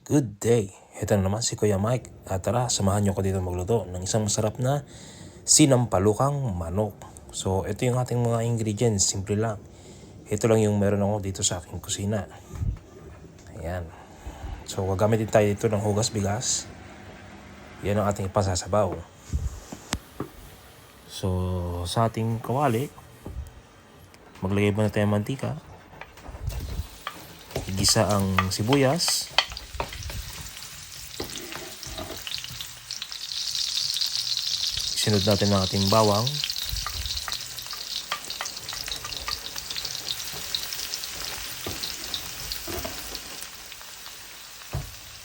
Good day! Ito na naman si Kuya Mike. At tara, samahan niyo ko dito magluto ng isang masarap na sinampalukang manok. So, ito yung ating mga ingredients. Simple lang. Ito lang yung meron ako dito sa aking kusina. Ayan. So, gagamit din tayo dito ng hugas bigas. Yan ang ating pasasabaw. So, sa ating kawali, maglagay muna tayo ng mantika. Igisa ang sibuyas. Sinod natin ang ating bawang.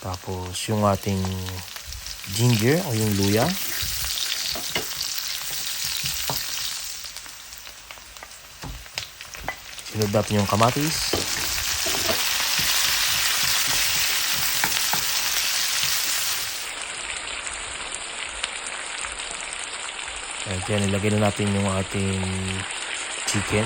Tapos yung ating ginger o yung luya. Sinod natin yung kamatis. At yan, ilagay na natin yung ating chicken.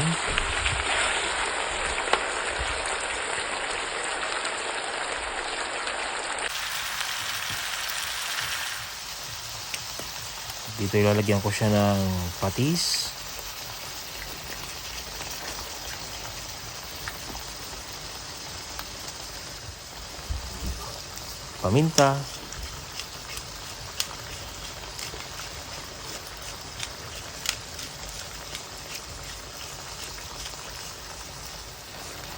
Dito ilalagyan ko siya ng patis. Paminta.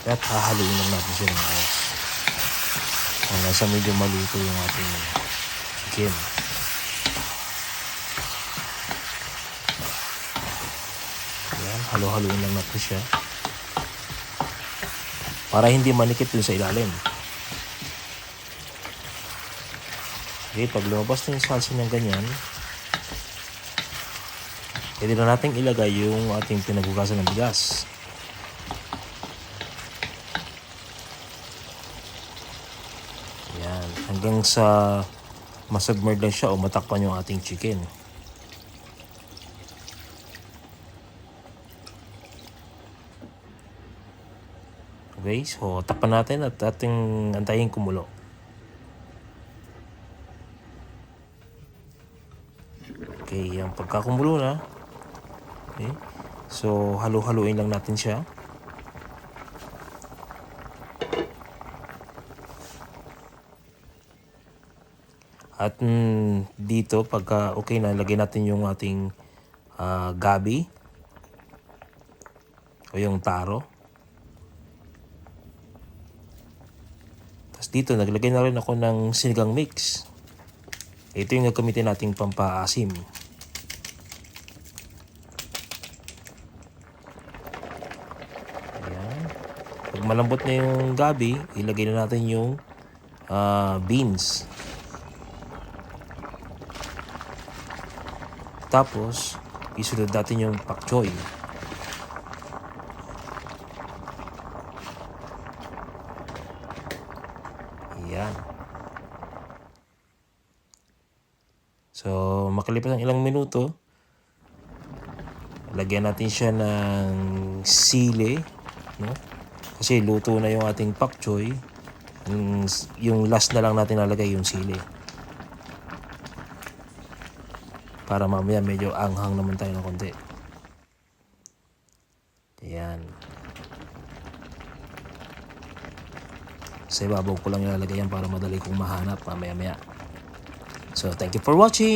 At hahaluin lang natin siya ng ayos hanggang sa medyo maluto yung ating chicken. Ayan, halo-haluin lang natin siya para hindi manikit dun sa ilalim. Okay, pag lumabas na yung salsa ng ganyan, pwede na natin ilagay yung ating pinaghugasan ng bigas. Yan, hanggang sa masubmerge lang siya o matakpan yung ating chicken. Okay, so takpan natin at ating antayin kumulo. Okay, yung pagkakumulo na. Okay, so halu-haluin lang natin siya. At dito, pagka okay na, lagyan natin yung ating gabi o yung taro. Tapos dito, naglagay na rin ako ng sinigang mix. Ito yung gagamitin nating pampaasim. Ayan. Pag malambot na yung gabi, ilagay na natin yung beans. Tapos, isunod natin yung pak choy. Ayan. So, makalipas ng ilang minuto, lagyan natin siya ng sili, no? Kasi luto na yung ating pak choy. Yung last na lang natin nalagay yung sili. Para mamaya medyo anghang naman tayo ng konti. Ayan. Sa ibabaw ko lang ilalagay yan para madali kong mahanap mamaya-maya. So, thank you for watching!